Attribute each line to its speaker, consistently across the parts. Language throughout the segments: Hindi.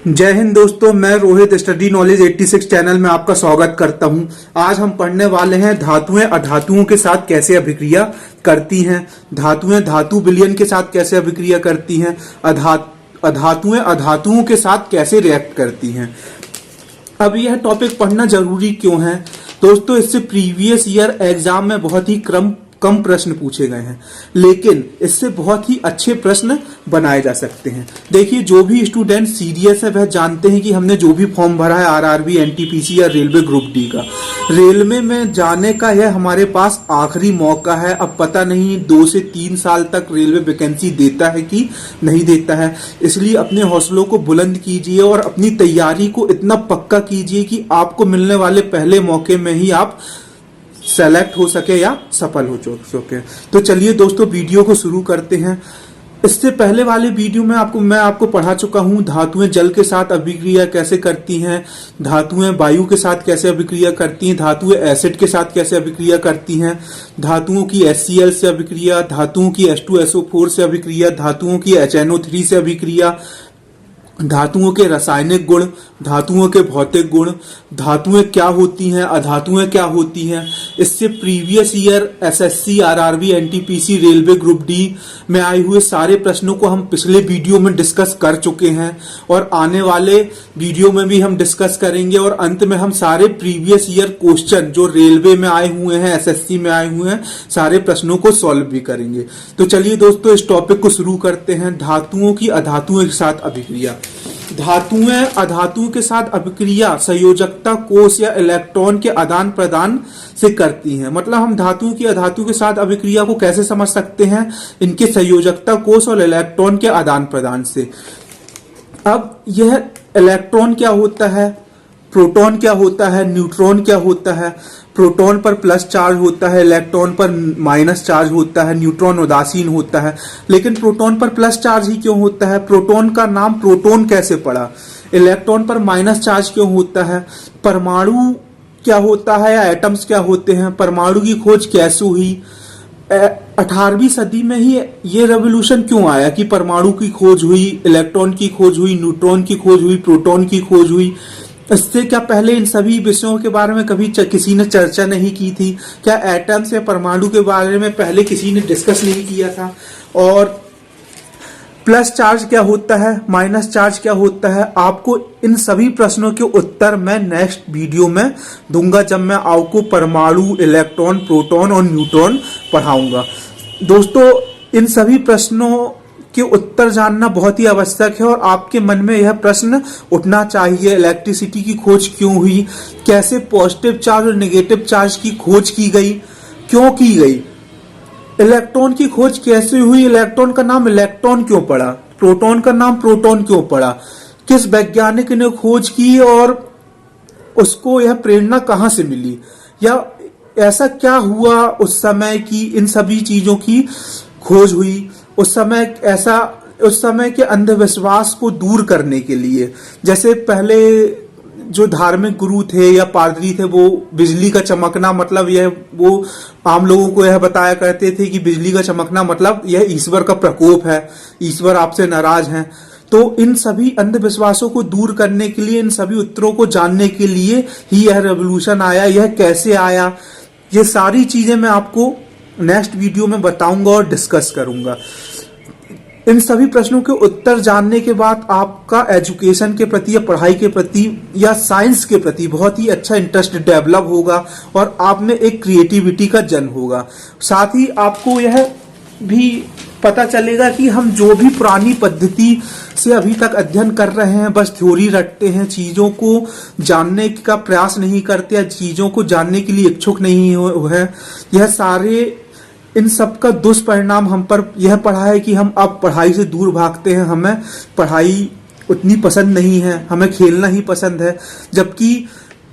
Speaker 1: जय हिंद दोस्तों, मैं रोहित स्टडी नॉलेज 86 चैनल में आपका स्वागत करता हूं। आज हम पढ़ने वाले हैं धातुएं अधातुओं के साथ कैसे अभिक्रिया करती हैं। धातुएं धातु विलयन के साथ कैसे अभिक्रिया करती हैं। अधातुएं अधातुओं के साथ कैसे रिएक्ट करती हैं। अब यह टॉपिक पढ़ना जरूरी क्यों है दोस्तों, इससे प्रीवियस ईयर एग्जाम में बहुत ही कम प्रश्न पूछे गए हैं, लेकिन इससे बहुत ही अच्छे प्रश्न बनाए जा सकते हैं। देखिए, जो भी स्टूडेंट सीरियस है वह जानते हैं कि हमने जो भी फॉर्म भरा है आरआरबी, एनटीपीसी या रेलवे ग्रुप डी का, रेलवे में जाने का यह हमारे पास आखिरी मौका है। अब पता नहीं 2 से 3 साल तक रेलवे वैकेंसी देता है कि नहीं देता है, इसलिए अपने हौसलों को बुलंद कीजिए और अपनी तैयारी को इतना पक्का कीजिए कि आपको मिलने वाले पहले मौके में ही आप सेलेक्ट हो सके या सफल हो सके। तो चलिए दोस्तों, वीडियो को शुरू करते हैं। इससे पहले वाले वीडियो में मैं आपको पढ़ा चुका हूं धातुएं जल के साथ अभिक्रिया कैसे करती हैं, धातुएं वायु के साथ कैसे अभिक्रिया करती हैं, धातुएं एसिड के साथ कैसे अभिक्रिया करती हैं, धातुओं की HCl से अभिक्रिया, धातुओं की H2SO4 से अभिक्रिया, धातुओं की HNO3 से अभिक्रिया, धातुओं के रासायनिक गुण, धातुओं के भौतिक गुण, धातुएं क्या होती हैं, अधातुएं क्या होती हैं। इससे previous year SSC, RRB, NTPC, railway group D में आए हुए सारे प्रश्नों को हम पिछले वीडियो में डिस्कस कर चुके हैं और आने वाले वीडियो में भी हम डिस्कस करेंगे और अंत में हम सारे प्रीवियस ईयर क्वेश्चन जो रेलवे में आए हुए हैं, एसएससी में आए हुए हैं, सारे प्रश्नों को सॉल्व भी करेंगे। तो चलिए दोस्तों, इस टॉपिक को शुरू करते हैं। धातुओं की अधातुओं के साथ अभिक्रिया। धातुएं अधातुओं के साथ अभिक्रिया संयोजकता कोष या इलेक्ट्रॉन के आदान प्रदान से करती हैं। मतलब हम धातुओं की अधातुओं के साथ अभिक्रिया को कैसे समझ सकते हैं, इनके संयोजकता कोष और इलेक्ट्रॉन के आदान प्रदान से। अब यह इलेक्ट्रॉन क्या होता है, प्रोटॉन क्या होता है, न्यूट्रॉन क्या होता है। प्रोटॉन पर प्लस चार्ज होता है, इलेक्ट्रॉन पर माइनस चार्ज होता है, न्यूट्रॉन उदासीन होता है। लेकिन प्रोटॉन पर प्लस चार्ज ही क्यों होता है, प्रोटॉन का नाम प्रोटॉन कैसे पड़ा, इलेक्ट्रॉन पर माइनस चार्ज क्यों होता है, परमाणु क्या होता है या एटम्स क्या होते हैं, परमाणु की खोज कैसे हुई। 18वीं सदी में ही ये रेवोल्यूशन क्यों आया कि परमाणु की खोज हुई, इलेक्ट्रॉन की खोज हुई, न्यूट्रॉन की खोज हुई, प्रोटॉन की खोज हुई। इससे क्या पहले इन सभी विषयों के बारे में कभी किसी ने चर्चा नहीं की थी? क्या एटम्स या परमाणु के बारे में पहले किसी ने डिस्कस नहीं किया था? और प्लस चार्ज क्या होता है, माइनस चार्ज क्या होता है, आपको इन सभी प्रश्नों के उत्तर मैं नेक्स्ट वीडियो में दूंगा, जब मैं आपको परमाणु, इलेक्ट्रॉन, प्रोटॉन और न्यूट्रॉन पढ़ाऊंगा। दोस्तों, इन सभी प्रश्नों के उत्तर जानना बहुत ही आवश्यक है और आपके मन में यह प्रश्न उठना चाहिए, इलेक्ट्रिसिटी की खोज क्यों हुई, कैसे पॉजिटिव चार्ज और नेगेटिव चार्ज की खोज की गई, क्यों की गई, इलेक्ट्रॉन की खोज कैसे हुई, इलेक्ट्रॉन का नाम इलेक्ट्रॉन क्यों पड़ा, प्रोटॉन का नाम प्रोटॉन क्यों पड़ा, किस वैज्ञानिक ने खोज की और उसको यह प्रेरणा कहां से मिली, या ऐसा क्या हुआ उस समय की इन सभी चीजों की खोज हुई। उस समय के अंधविश्वास को दूर करने के लिए, जैसे पहले जो धार्मिक गुरु थे या पादरी थे, वो बिजली का चमकना मतलब वो आम लोगों को यह बताया करते थे कि बिजली का चमकना मतलब यह ईश्वर का प्रकोप है, ईश्वर आपसे नाराज हैं। तो इन सभी अंधविश्वासों को दूर करने के लिए, इन सभी उत्तरों को जानने के लिए ही यह रेवोल्यूशन आया। यह कैसे आया, ये सारी चीजें मैं आपको नेक्स्ट वीडियो में बताऊंगा और डिस्कस करूंगा। इन सभी प्रश्नों के उत्तर जानने के बाद आपका एजुकेशन के प्रति या पढ़ाई के प्रति या साइंस के प्रति बहुत ही अच्छा इंटरेस्ट डेवलप होगा और आप में एक क्रिएटिविटी का जन्म होगा। साथ ही आपको यह भी पता चलेगा कि हम जो भी पुरानी पद्धति से अभी तक अध्ययन कर रहे हैं, बस थ्योरी रटते हैं, चीजों को जानने का प्रयास नहीं करते या चीजों को जानने के लिए इच्छुक नहीं है, यह सारे इन सब का दुष्परिणाम हम पर यह पड़ा है कि हम अब पढ़ाई से दूर भागते हैं। हमें पढ़ाई उतनी पसंद नहीं है, हमें खेलना ही पसंद है, जबकि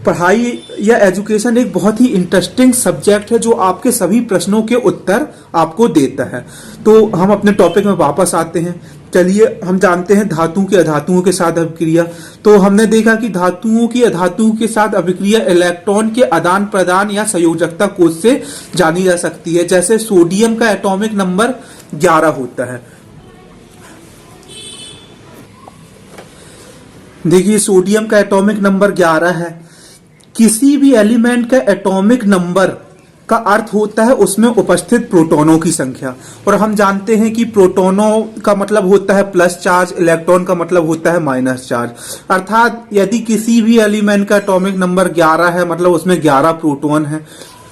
Speaker 1: पढ़ाई या एजुकेशन एक बहुत ही इंटरेस्टिंग सब्जेक्ट है जो आपके सभी प्रश्नों के उत्तर आपको देता है। तो हम अपने टॉपिक में वापस आते हैं। चलिए हम जानते हैं धातुओं की अधातुओं के साथ अभिक्रिया। तो हमने देखा कि धातुओं की अधातुओं के साथ अभिक्रिया इलेक्ट्रॉन के आदान प्रदान या संयोजकता कोष से जानी जा सकती है। जैसे सोडियम का एटॉमिक नंबर 11 होता है। देखिए सोडियम का एटॉमिक नंबर 11 है। किसी भी एलिमेंट का एटॉमिक नंबर का अर्थ होता है उसमें उपस्थित प्रोटॉनों की संख्या, और हम जानते हैं कि प्रोटॉनों का मतलब होता है प्लस चार्ज, इलेक्ट्रॉन का मतलब होता है माइनस चार्ज। अर्थात यदि किसी भी एलिमेंट का एटॉमिक नंबर 11 है मतलब उसमें 11 प्रोटॉन है,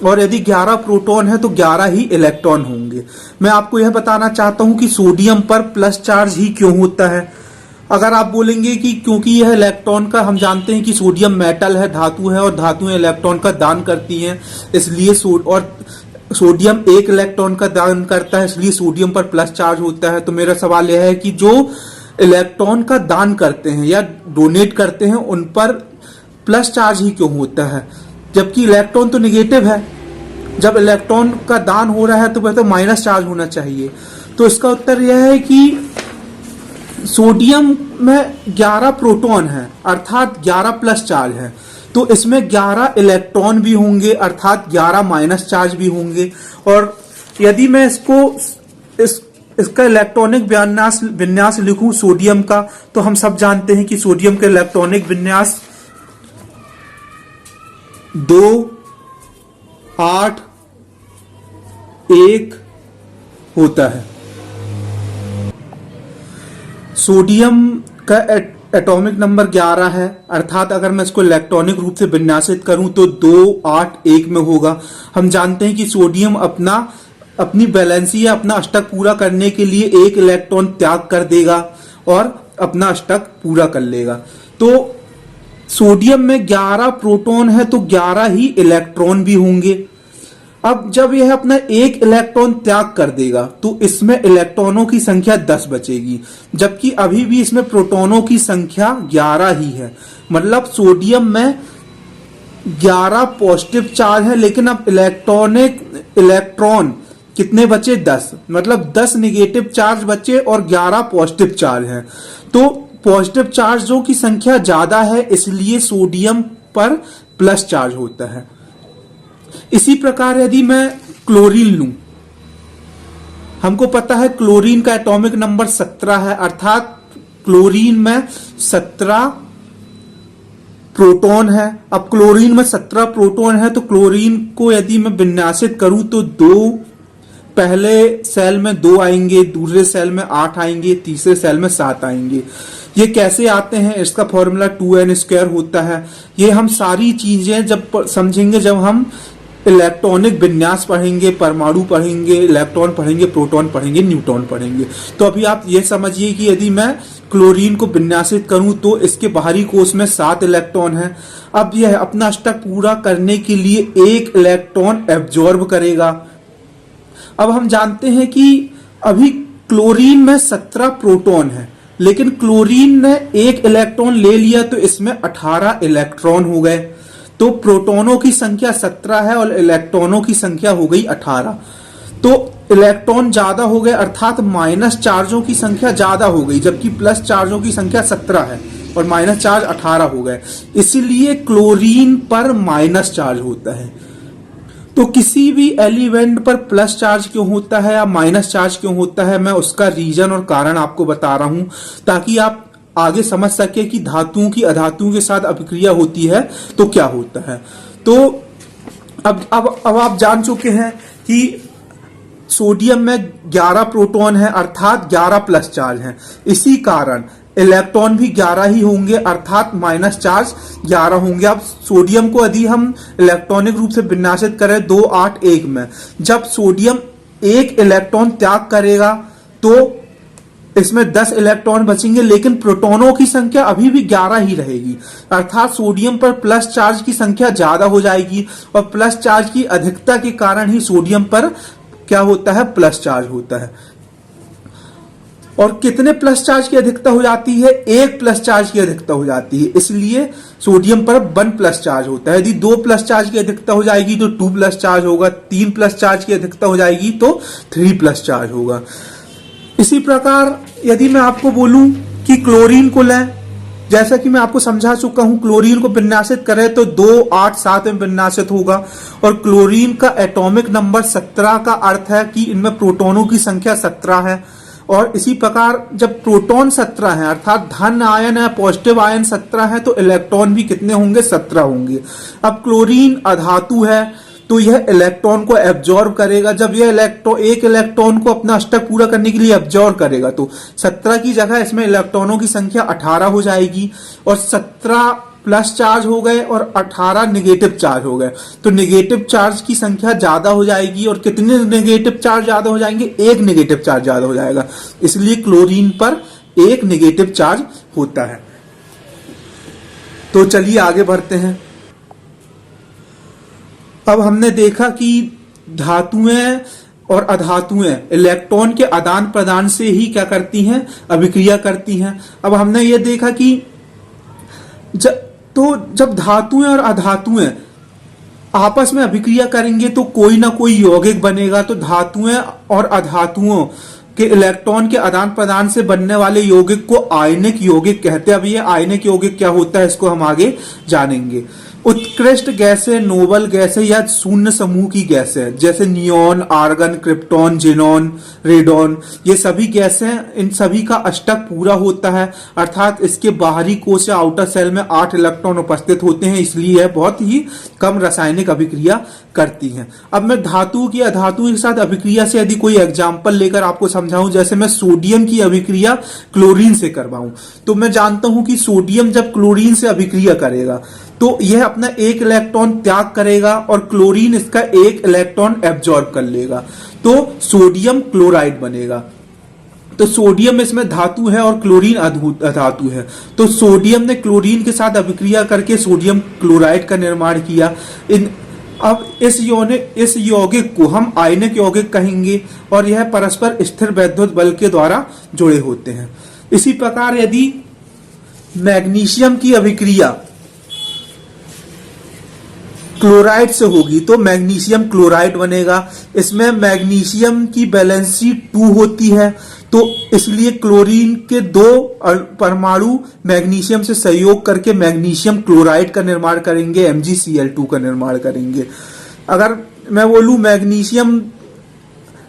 Speaker 1: और यदि 11 प्रोटॉन है तो 11 ही इलेक्ट्रॉन होंगे। मैं आपको यह बताना चाहता हूं कि सोडियम पर प्लस चार्ज ही क्यों होता है। अगर आप बोलेंगे कि क्योंकि यह इलेक्ट्रॉन का, हम जानते हैं कि सोडियम मेटल है, धातु है, और धातुएं इलेक्ट्रॉन का दान करती हैं, इसलिए सोडियम एक इलेक्ट्रॉन का दान करता है, इसलिए सोडियम पर प्लस चार्ज होता है। तो मेरा सवाल यह है कि जो इलेक्ट्रॉन का दान करते हैं या डोनेट करते हैं उन पर प्लस चार्ज ही क्यों होता है, जबकि इलेक्ट्रॉन तो निगेटिव है। जब इलेक्ट्रॉन का दान हो रहा है तो वह तो माइनस चार्ज होना चाहिए। तो इसका उत्तर यह है कि सोडियम में 11 प्रोटॉन है अर्थात 11 प्लस चार्ज है, तो इसमें 11 इलेक्ट्रॉन भी होंगे अर्थात 11 माइनस चार्ज भी होंगे। और यदि मैं इसका इलेक्ट्रॉनिक विन्यास लिखूं सोडियम का, तो हम सब जानते हैं कि सोडियम का इलेक्ट्रॉनिक विन्यास 2 8 1 होता है। सोडियम का एटॉमिक नंबर 11 है अर्थात अगर मैं इसको इलेक्ट्रॉनिक रूप से विन्यासित करूं तो 2 8 1 में होगा। हम जानते हैं कि सोडियम अपनी वैलेंसी या अपना अष्टक पूरा करने के लिए एक इलेक्ट्रॉन त्याग कर देगा और अपना अष्टक पूरा कर लेगा। तो सोडियम में 11 प्रोटॉन है तो 11 ही इलेक्ट्रॉन भी होंगे। अब जब यह अपना एक इलेक्ट्रॉन त्याग कर देगा तो इसमें इलेक्ट्रॉनों की संख्या 10 बचेगी, जबकि अभी भी इसमें प्रोटॉनों की संख्या 11 ही है। मतलब सोडियम में 11 पॉजिटिव चार्ज है, लेकिन अब इलेक्ट्रॉन कितने बचे? 10। मतलब 10 निगेटिव चार्ज बचे और 11 पॉजिटिव चार्ज है। तो पॉजिटिव चार्जों की संख्या ज्यादा है, इसलिए सोडियम पर प्लस चार्ज होता है। इसी प्रकार यदि मैं क्लोरीन लूं, हमको पता है क्लोरीन का एटॉमिक नंबर 17 है अर्थात क्लोरीन में 17 प्रोटॉन है। अब क्लोरीन में 17 प्रोटॉन है तो क्लोरीन को यदि मैं विन्यासित करूं तो 2 पहले सेल में 2 आएंगे, दूसरे सेल में 8 आएंगे, तीसरे सेल में 7 आएंगे। ये कैसे आते हैं? इसका फॉर्मूला 2n² होता है। ये हम सारी चीजें जब समझेंगे जब हम इलेक्ट्रॉनिक विन्यास पढ़ेंगे, परमाणु पढ़ेंगे, इलेक्ट्रॉन पढ़ेंगे, प्रोटॉन पढ़ेंगे, न्यूट्रॉन पढ़ेंगे। तो अभी आप ये समझिए कि यदि मैं क्लोरीन को विन्यासित करूं तो इसके बाहरी कोश में 7 इलेक्ट्रॉन है। अब यह अपना अष्टक पूरा करने के लिए 1 इलेक्ट्रॉन एब्जॉर्ब करेगा। अब हम जानते हैं कि अभी क्लोरीन में 17 प्रोटॉन है, लेकिन क्लोरीन ने 1 इलेक्ट्रॉन ले लिया तो इसमें 18 इलेक्ट्रॉन हो गए। तो प्रोटॉनों की संख्या 17 है और इलेक्ट्रॉनों की संख्या हो गई 18। तो इलेक्ट्रॉन ज्यादा हो गए अर्थात माइनस चार्जों की संख्या ज्यादा हो गई, जबकि प्लस चार्जों की संख्या 17 है और माइनस चार्ज 18 हो गए। इसलिए क्लोरीन पर माइनस चार्ज होता है। तो किसी भी एलिमेंट पर प्लस चार्ज क्यों होता है या माइनस चार्ज क्यों होता है, मैं उसका रीजन और कारण आपको बता रहा हूं ताकि आप आगे समझ सके कि धातुओं की अधातुओं के साथ अभिक्रिया होती है तो क्या होता है। तो अब आप जान चुके हैं कि सोडियम में 11 प्रोटॉन है अर्थात 11 प्लस चार्ज है। इसी कारण इलेक्ट्रॉन भी 11 ही होंगे अर्थात माइनस चार्ज 11 होंगे। अब सोडियम को यदि हम इलेक्ट्रॉनिक रूप से विन्यासित करें 2 8 1 में, जब सोडियम 1 इलेक्ट्रॉन त्याग करेगा तो इसमें 10 इलेक्ट्रॉन बचेंगे, लेकिन प्रोटॉनों की संख्या अभी भी 11 ही रहेगी अर्थात सोडियम पर प्लस चार्ज की संख्या ज्यादा हो जाएगी और प्लस चार्ज की अधिकता के कारण ही सोडियम पर क्या होता है? प्लस चार्ज होता है। और कितने प्लस चार्ज की अधिकता हो जाती है? 1 प्लस चार्ज की अधिकता हो जाती है, इसलिए सोडियम पर 1 प्लस चार्ज होता है। यदि 2 प्लस चार्ज की अधिकता हो जाएगी तो 2 प्लस चार्ज होगा, 3 प्लस चार्ज की अधिकता हो जाएगी तो 3 प्लस चार्ज होगा। इसी प्रकार यदि मैं आपको बोलूं कि क्लोरीन को लें, जैसा कि मैं आपको समझा चुका हूं, क्लोरीन को विन्यासित करें तो 2 8 7 में विन्यासित होगा और क्लोरीन का एटॉमिक नंबर 17 का अर्थ है कि इनमें प्रोटॉनों की संख्या 17 है। और इसी प्रकार जब प्रोटॉन 17 है अर्थात धन आयन है, पॉजिटिव आयन 17 है, तो इलेक्ट्रॉन भी कितने होंगे? 17 होंगे। अब क्लोरीन अधातु है तो यह इलेक्ट्रॉन को एब्जॉर्ब करेगा। जब यह एक इलेक्ट्रॉन को अपना अष्टक पूरा करने के लिए एब्जॉर्ब करेगा तो 17 की जगह इसमें इलेक्ट्रॉनों की संख्या 18 हो जाएगी, और 17 प्लस चार्ज हो गए और 18 निगेटिव चार्ज हो गए, तो निगेटिव चार्ज की संख्या ज्यादा हो जाएगी। और कितने निगेटिव चार्ज ज्यादा हो जाएंगे? एक निगेटिव चार्ज ज्यादा हो जाएगा, इसलिए क्लोरीन पर एक निगेटिव चार्ज होता है। तो चलिए आगे बढ़ते हैं। अब हमने देखा कि धातुएं और अधातुएं इलेक्ट्रॉन के आदान प्रदान से ही क्या करती हैं? अभिक्रिया करती हैं। अब हमने ये देखा कि जब धातुएं और अधातुएं आपस में अभिक्रिया करेंगे तो कोई ना कोई यौगिक बनेगा। तो धातुएं और अधातुओं के इलेक्ट्रॉन के आदान प्रदान से बनने वाले यौगिक को आयनिक यौगिक कहते हैं। अब ये आयनिक यौगिक क्या होता है इसको हम आगे जानेंगे। उत्कृष्ट गैसें, नोबल गैसें या शून्य समूह की गैसें जैसे neon, argon, krypton, xenon, radon, ये सभी गैसें, इन सभी का अष्टक पूरा होता है अर्थात इसके बाहरी कोश या आउटर सेल में 8 इलेक्ट्रॉन उपस्थित होते हैं, इसलिए यह बहुत ही कम रासायनिक अभिक्रिया करती हैं। अब मैं धातु की अधातु के साथ अभिक्रिया से यदि कोई एग्जाम्पल लेकर आपको समझाऊं, जैसे मैं सोडियम की अभिक्रिया क्लोरीन से करवाऊं, तो मैं जानता हूं कि सोडियम जब क्लोरीन से अभिक्रिया करेगा तो यह अपना एक इलेक्ट्रॉन त्याग करेगा और क्लोरीन इसका एक इलेक्ट्रॉन एब्जॉर्ब कर लेगा, तो सोडियम क्लोराइड बनेगा। तो सोडियम इसमें धातु है और क्लोरीन अधातु है, तो सोडियम ने क्लोरीन के साथ अभिक्रिया करके सोडियम क्लोराइड का निर्माण किया। अब इस यौगिक को हम आयनिक यौगिक कहेंगे और यह परस्पर स्थिर वैद्युत बल के द्वारा जुड़े होते हैं। इसी प्रकार यदि मैग्नीशियम की अभिक्रिया क्लोराइड से होगी तो मैग्नीशियम क्लोराइड बनेगा। इसमें मैग्नीशियम की वैलेंसी 2 होती है, तो इसलिए क्लोरीन के 2 परमाणु मैग्नीशियम से सहयोग करके मैग्नीशियम क्लोराइड का निर्माण करेंगे, MgCl2 का निर्माण करेंगे। अगर मैं बोलूं मैग्नीशियम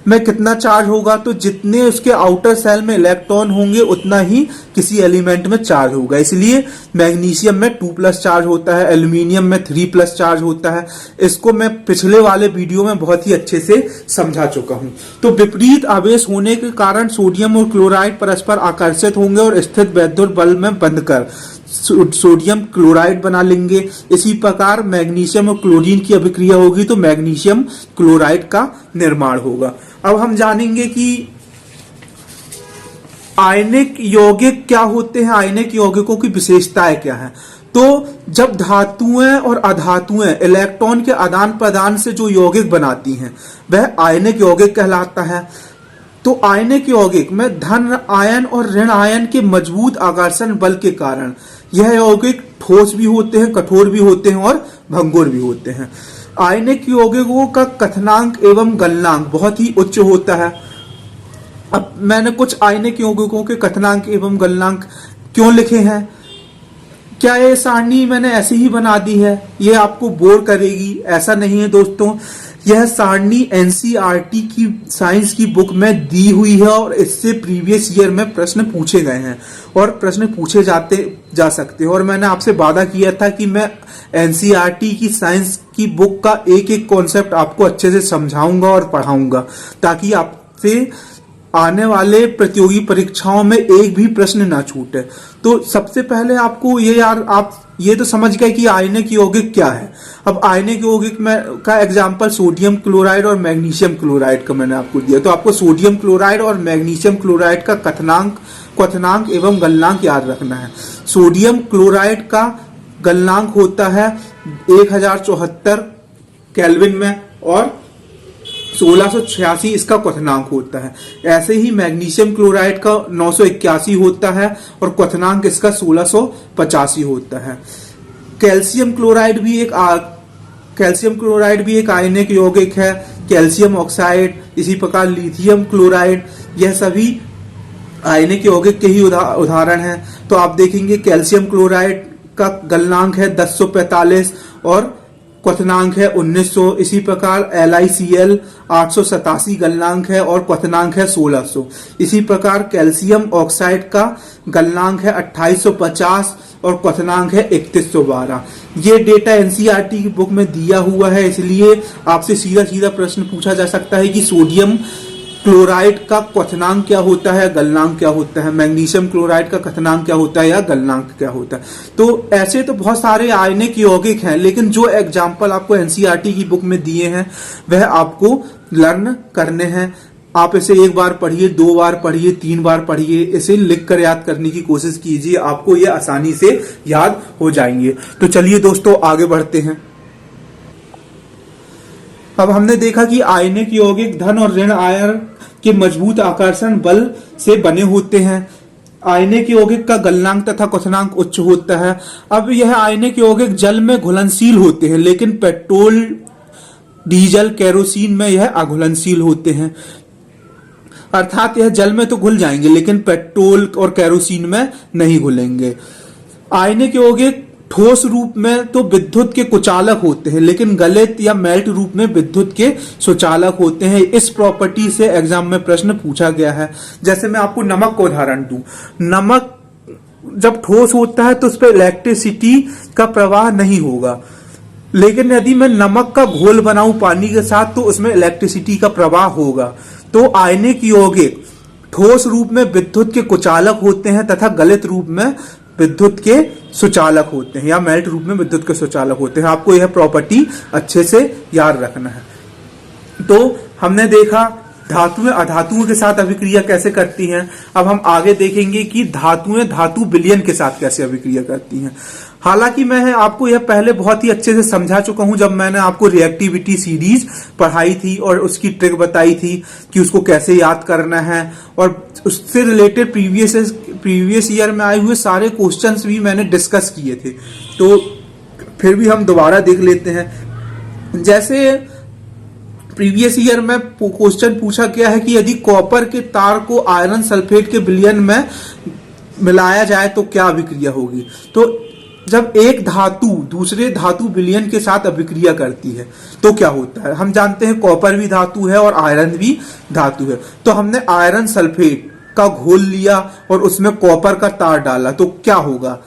Speaker 1: में कितना चार्ज होगा, तो जितने उसके आउटर सेल में इलेक्ट्रॉन होंगे उतना ही किसी एलिमेंट में चार्ज होगा, इसलिए मैग्नीशियम में 2+ चार्ज होता है, एल्यूमिनियम में 3+ चार्ज होता है। इसको मैं पिछले वाले वीडियो में बहुत ही अच्छे से समझा चुका हूं। तो विपरीत आवेश होने के कारण सोडियम और क्लोराइड परस्पर आकर्षित होंगे और स्थित वैद्युत बल में बंधकर सोडियम क्लोराइड बना लेंगे। इसी प्रकार मैग्नीशियम और क्लोरीन की अभिक्रिया होगी तो मैग्नीशियम क्लोराइड का निर्माण होगा। अब हम जानेंगे कि आयनिक यौगिक क्या होते हैं, आयनिक यौगिकों की विशेषताएं क्या हैं। तो जब धातुएं और अधातुएं इलेक्ट्रॉन के आदान प्रदान से जो यौगिक बनाती हैं वह आयनिक यौगिक कहलाता है। तो आयनिक यौगिक में धन आयन और ऋण आयन के मजबूत आकर्षण बल के कारण यह यौगिक ठोस भी होते हैं, कठोर भी होते हैं और भंगुर भी होते हैं। आयनिक यौगिकों का कथनांक एवं गलनांक बहुत ही उच्च होता है। अब मैंने कुछ आयनिक यौगिकों के कथनांक एवं गलनांक क्यों लिखे हैं, क्या ये सारणी मैंने ऐसे ही बना दी है, ये आपको बोर करेगी? ऐसा नहीं है दोस्तों, यह सारणी एनसीईआरटी की साइंस की बुक में दी हुई है और इससे प्रीवियस ईयर में प्रश्न पूछे गए हैं और प्रश्न पूछे जा सकते हैं। और मैंने आपसे वादा किया था कि मैं एनसीईआरटी की साइंस की बुक का एक एक कॉन्सेप्ट आपको अच्छे से समझाऊंगा और पढ़ाऊंगा, ताकि आपसे आने वाले प्रतियोगी परीक्षाओं में एक भी प्रश्न ना छूटे। तो सबसे पहले आपको आप ये तो समझ गए कि आयनिक यौगिक क्या है। अब आयनिक यौगिक में का एग्जांपल सोडियम क्लोराइड और मैग्नीशियम क्लोराइड का मैंने आपको दिया, तो आपको सोडियम क्लोराइड और मैग्नीशियम क्लोराइड का क्वथनांक एवं गलनांक याद रखना है। सोडियम क्लोराइड का गलनांक होता है 1074 केल्विन में और 1686 इसका क्वथनांक होता है। ऐसे ही मैग्नीशियम क्लोराइड का 981 होता है और क्वथनांक इसका 1685 होता है। कैल्शियम क्लोराइड भी एक आयनिक यौगिक है। कैल्शियम ऑक्साइड, इसी प्रकार लिथियम क्लोराइड, यह सभी आयनिक यौगिक के ही उदाहरण हैं। तो आप देखेंगे कैल्शियम क्लोराइड का गलनांक है 1045 और क्वथनांक है 1900। इसी प्रकार LiCl 887 गलनांक है और क्वथनांक है 1600। इसी प्रकार कैल्शियम ऑक्साइड का गलनांक है 2850 और क्वथनांक है 3112। ये डेटा एनसीईआरटी की बुक में दिया हुआ है, इसलिए आपसे सीधा सीधा प्रश्न पूछा जा सकता है कि सोडियम क्लोराइड का क्वथनांक क्या होता है, गलनांक क्या होता है, मैग्नीशियम क्लोराइड का क्वथनांक क्या होता है या गलनांक क्या होता है। तो ऐसे तो बहुत सारे आयनिक यौगिक हैं, लेकिन जो एग्जाम्पल आपको एनसीईआरटी की बुक में दिए हैं वह आपको लर्न करने हैं। आप इसे एक बार पढ़िए, 2 बार पढ़िए, 3 बार पढ़िए, इसे लिख कर याद करने की कोशिश कीजिए, आपको ये आसानी से याद हो जाएंगे। तो चलिए दोस्तों आगे बढ़ते हैं। अब हमने देखा कि आयनिक यौगिक धन और ऋण आयन के मजबूत आकर्षण बल से बने होते हैं। आयनिक यौगिक का गलनांक तथा क्वथनांक उच्च होता है। अब यह आयनिक यौगिक जल में घुलनशील होते हैं, लेकिन पेट्रोल, डीजल, केरोसिन में यह अघुलनशील होते हैं। अर्थात यह जल में तो घुल जाएंगे लेकिन पेट्रोल और केरोसिन में नहीं घुलेंगे। आयनिक यौगिक ठोस रूप में तो विद्युत के कुचालक होते हैं, लेकिन गलित या मेल्ट रूप में विद्युत के सुचालक होते हैं। इस प्रॉपर्टी से एग्जाम में प्रश्न पूछा गया है। जैसे मैं आपको नमक का उदाहरण दूं, नमक जब ठोस होता है तो उस पर इलेक्ट्रिसिटी का प्रवाह नहीं होगा, लेकिन यदि मैं नमक का घोल बनाऊं पानी के साथ तो उसमें इलेक्ट्रिसिटी का प्रवाह होगा। तो आयनिक यौगिक ठोस रूप में विद्युत के कुचालक होते हैं तथा गलित रूप में विद्युत के सुचालक होते हैं या मेल्ट रूप में विद्युत के सुचालक होते हैं। आपको यह प्रॉपर्टी अच्छे से याद रखना है। तो हमने देखा धातुएं अधातुओं के साथ अभिक्रिया कैसे करती हैं। अब हम आगे देखेंगे कि धातुएं धातु विलयन के साथ कैसे अभिक्रिया करती हैं। हालांकि मैं आपको यह पहले बहुत ही अच्छे से समझा चुका हूं जब मैंने आपको रिएक्टिविटी सीरीज पढ़ाई थी और उसकी ट्रिक बताई थी कि उसको कैसे याद करना है, और उससे रिलेटेड प्रीवियस ईयर में आए हुए सारे क्वेश्चंस भी मैंने डिस्कस किए थे। तो फिर भी हम दोबारा देख लेते हैं। जैसे प्रीवियस ईयर में क्वेश्चन पूछा गया है कि यदि कॉपर के तार को आयरन सल्फेट के विलयन में मिलाया जाए तो क्या अभिक्रिया होगी। तो जब एक धातु दूसरे धातु विलयन के साथ अभिक्रिया करती है तो क्या होता है। हम जानते हैं कॉपर भी धातु है और आयरन भी धातु है। तो हमने आयरन सल्फेट का घोल लिया और उसमें कॉपर का तार डाला तो क्या होगा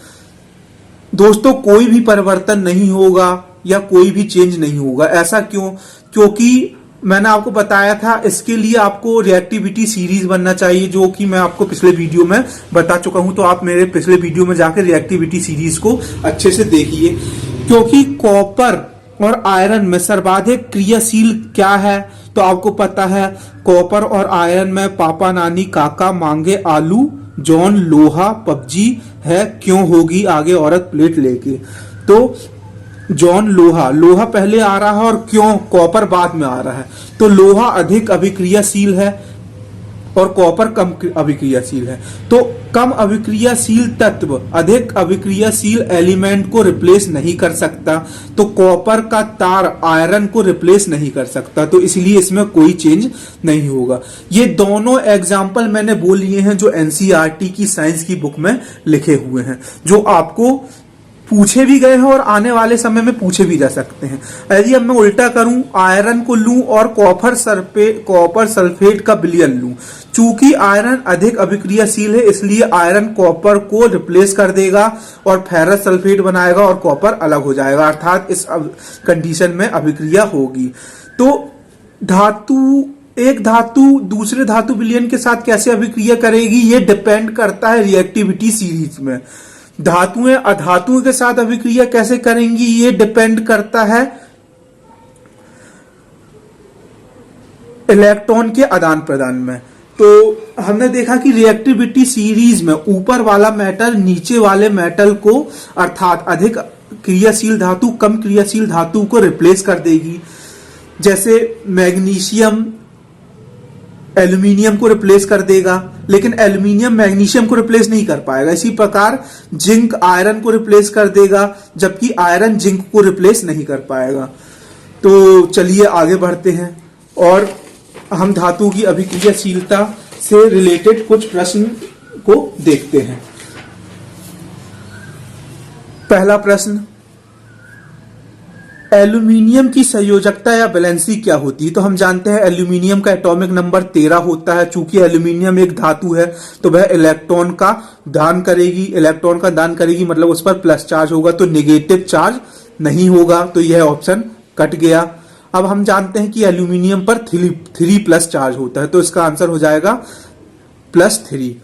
Speaker 1: दोस्तों, कोई भी परिवर्तन नहीं होगा या कोई भी चेंज नहीं होगा। ऐसा क्यों? क्योंकि मैंने आपको बताया था इसके लिए आपको रिएक्टिविटी सीरीज बनना चाहिए, जो कि मैं आपको पिछले वीडियो में बता चुका हूं। तो आप मेरे पिछले वीडियो में जाकर रिएक्टिविटी सीरीज को अच्छे से देखिए। क्योंकि कॉपर और आयरन में सर्वाधिक क्रियाशील क्या है तो आपको पता है कॉपर और आयरन में पापा, नानी, काका, मांगे, आलू, जॉन, लोहा, पबजी है, क्यों होगी आगे औरत प्लेट लेके। तो जॉन लोहा पहले आ रहा है और क्यों कॉपर बाद में आ रहा है। तो लोहा अधिक अभिक्रियाशील है और कॉपर कम अभिक्रियाशील है। तो कम अभिक्रियाशील तत्व अधिक अभिक्रियाशील एलिमेंट को रिप्लेस नहीं कर सकता, तो कॉपर का तार आयरन को रिप्लेस नहीं कर सकता, तो इसलिए इसमें कोई चेंज नहीं होगा। ये दोनों एग्जाम्पल मैंने बोल लिए हैं जो एनसीईआरटी की साइंस की बुक में लिखे हुए हैं, जो आपको पूछे भी गए हैं और आने वाले समय में पूछे भी जा सकते हैं। यदि अब मैं उल्टा करूं, आयरन को लूं और कॉपर सल्फेट का विलयन लूं, चूंकि आयरन अधिक अभिक्रियाशील है इसलिए आयरन कॉपर को रिप्लेस कर देगा और फेरस सल्फेट बनाएगा और कॉपर अलग हो जाएगा, अर्थात इस कंडीशन में अभिक्रिया होगी। तो एक धातु दूसरे धातु विलयन के साथ कैसे अभिक्रिया करेगी ये डिपेंड करता है रिएक्टिविटी सीरीज में। धातुएं अधातुओं के साथ अभिक्रिया कैसे करेंगी ये डिपेंड करता है इलेक्ट्रॉन के आदान प्रदान में। तो हमने देखा कि रिएक्टिविटी सीरीज में ऊपर वाला मेटल नीचे वाले मेटल को, अर्थात अधिक क्रियाशील धातु कम क्रियाशील धातु को रिप्लेस कर देगी। जैसे मैग्नीशियम एल्यूमिनियम को रिप्लेस कर देगा, लेकिन एल्यूमिनियम मैग्नीशियम को रिप्लेस नहीं कर पाएगा। इसी प्रकार जिंक आयरन को रिप्लेस कर देगा, जबकि आयरन जिंक को रिप्लेस नहीं कर पाएगा। तो चलिए आगे बढ़ते हैं और हम धातु की अभिक्रियाशीलता से रिलेटेड कुछ प्रश्न को देखते हैं। पहला प्रश्न, एल्यूमिनियम की संयोजकता या वैलेंसी क्या होती है? तो हम जानते हैं एल्यूमिनियम का एटॉमिक नंबर 13 होता है। चूंकि एल्यूमिनियम एक धातु है तो वह इलेक्ट्रॉन का दान करेगी, मतलब उस पर प्लस चार्ज होगा, तो नेगेटिव चार्ज नहीं होगा, तो यह ऑप्शन कट गया। अब हम जानते हैं कि एल्यूमिनियम पर 3 प्लस चार्ज होता है, तो इसका आंसर हो जाएगा +3।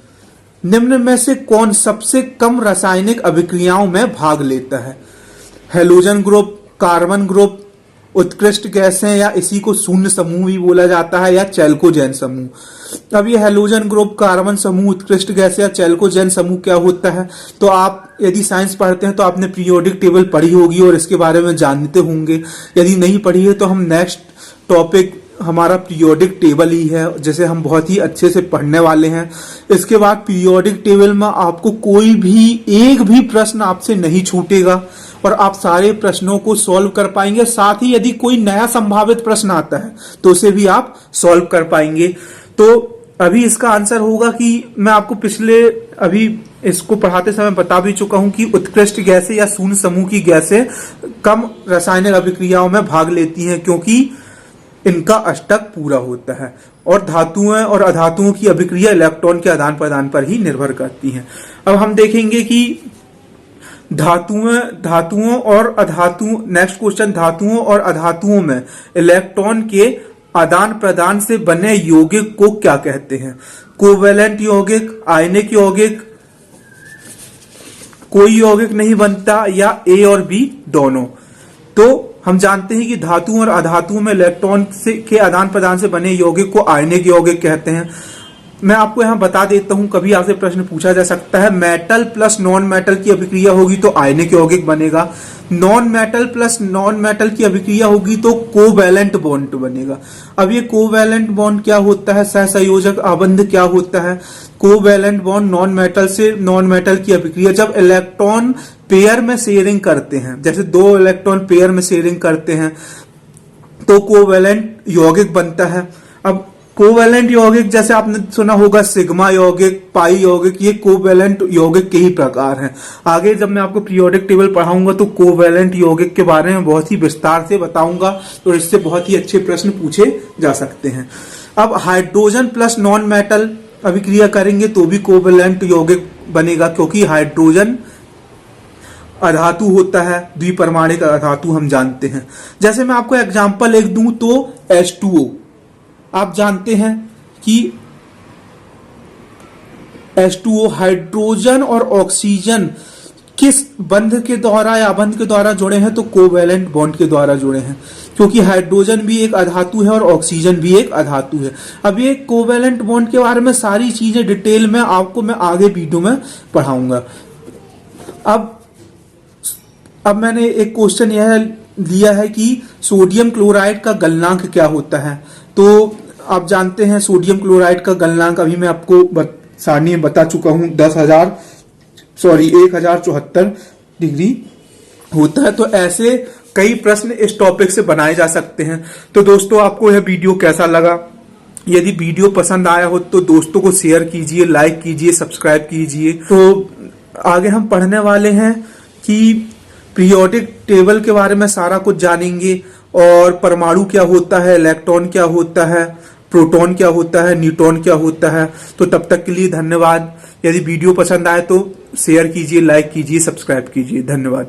Speaker 1: निम्न में से कौन सबसे कम रासायनिक अभिक्रियाओं में भाग लेता है? हेलोजन ग्रुप, कार्बन ग्रुप, उत्कृष्ट गैसें, या इसी को शून्य समूह भी बोला जाता है, या चैल्कोजेन समूह। अब ये हेलोजन ग्रुप, कार्बन समूह, उत्कृष्ट गैसें या चैल्कोजेन समूह क्या होता है? तो आप यदि साइंस पढ़ते हैं तो आपने पीरियोडिक टेबल पढ़ी होगी और इसके बारे में जानते होंगे। यदि नहीं पढ़ी है तो हम नेक्स्ट टॉपिक हमारा पीरियोडिक टेबल ही है, जिसे हम बहुत ही अच्छे से पढ़ने वाले हैं। इसके बाद पीरियोडिक टेबल में आपको कोई भी एक भी प्रश्न आपसे नहीं छूटेगा और आप सारे प्रश्नों को सॉल्व कर पाएंगे। साथ ही यदि कोई नया संभावित प्रश्न आता है तो उसे भी आप सॉल्व कर पाएंगे। तो अभी इसका आंसर होगा कि मैं आपको अभी इसको पढ़ाते समय बता भी चुका हूं कि उत्कृष्ट गैसें या शून्य समूह की गैसें कम रासायनिक अभिक्रियाओं में भाग लेती हैं, क्योंकि इनका अष्टक पूरा होता है और धातुओं और अधातुओं की अभिक्रिया इलेक्ट्रॉन के आदान प्रदान पर ही निर्भर करती हैं। अब हम देखेंगे कि धातुओं और अधातुओं में इलेक्ट्रॉन के आदान प्रदान से बने यौगिक को क्या कहते हैं? कोवेलेंट यौगिक, आयनिक यौगिक, कोई यौगिक नहीं बनता, या ए और बी दोनों। तो हम जानते हैं कि धातुओं और अधातुओं में इलेक्ट्रॉन के आदान प्रदान से बने यौगिक को आयनिक यौगिक कहते हैं। मैं आपको यहां बता देता हूं, कभी आपसे प्रश्न पूछा जा सकता है, मेटल प्लस नॉन मेटल की अभिक्रिया होगी तो आयनिक यौगिक बनेगा, non metal plus non metal की अभिक्रिया होगी तो कोवैलेंट बॉन्ड बनेगा। अब ये कोवैलेंट बॉन्ड क्या होता है, सहसंयोजक आबंध क्या होता है? कोवैलेंट बॉन्ड नॉन मेटल से नॉन मेटल की अभिक्रिया, जब इलेक्ट्रॉन पेयर में शेयरिंग करते हैं, जैसे 2 इलेक्ट्रॉन पेयर में शेयरिंग करते हैं तो कोवैलेंट यौगिक बनता है। अब कोवैलेंट यौगिक जैसे आपने सुना होगा सिग्मा यौगिक, पाई यौगिक, ये कोवैलेंट यौगिक के ही प्रकार हैं। आगे जब मैं आपको पीरियोडिक टेबल पढ़ाऊंगा तो कोवैलेंट यौगिक के बारे में बहुत ही विस्तार से बताऊंगा, तो इससे बहुत ही अच्छे प्रश्न पूछे जा सकते हैं। अब हाइड्रोजन प्लस नॉन मेटल अभिक्रिया करेंगे तो भी कोवैलेंट यौगिक बनेगा, क्योंकि हाइड्रोजन अधातु होता है, द्विपरमाणिक अधातु हम जानते हैं। जैसे मैं आपको एग्जांपल एक दूं तो H2O, आप जानते हैं कि H2O हाइड्रोजन और ऑक्सीजन किस बंध के द्वारा या बंध के द्वारा जुड़े हैं? तो कोवैलेंट बॉन्ड के द्वारा जुड़े हैं, क्योंकि हाइड्रोजन भी एक अधातु है और ऑक्सीजन भी एक अधातु है। अब ये कोवैलेंट बॉन्ड के बारे में सारी चीजें डिटेल में आपको मैं आगे वीडियो में पढ़ाऊंगा। अब मैंने एक क्वेश्चन यह लिया है कि सोडियम क्लोराइड का गलनांक क्या होता है? तो आप जानते हैं सोडियम क्लोराइड का गलनांक अभी मैं आपको सारणी में बता चुका हूं, 1074 डिग्री होता है। तो ऐसे कई प्रश्न इस टॉपिक से बनाए जा सकते हैं। तो दोस्तों, आपको यह वीडियो कैसा लगा? यदि वीडियो पसंद आया हो तो दोस्तों को शेयर कीजिए, लाइक कीजिए, सब्सक्राइब कीजिए। तो आगे हम पढ़ने वाले हैं कि पीरियोडिक टेबल के बारे में सारा कुछ जानेंगे, और परमाणु क्या होता है, इलेक्ट्रॉन क्या होता है, प्रोटॉन क्या होता है, न्यूट्रॉन क्या होता है। तो तब तक के लिए धन्यवाद। यदि वीडियो पसंद आए तो शेयर कीजिए, लाइक कीजिए, सब्सक्राइब कीजिए। धन्यवाद।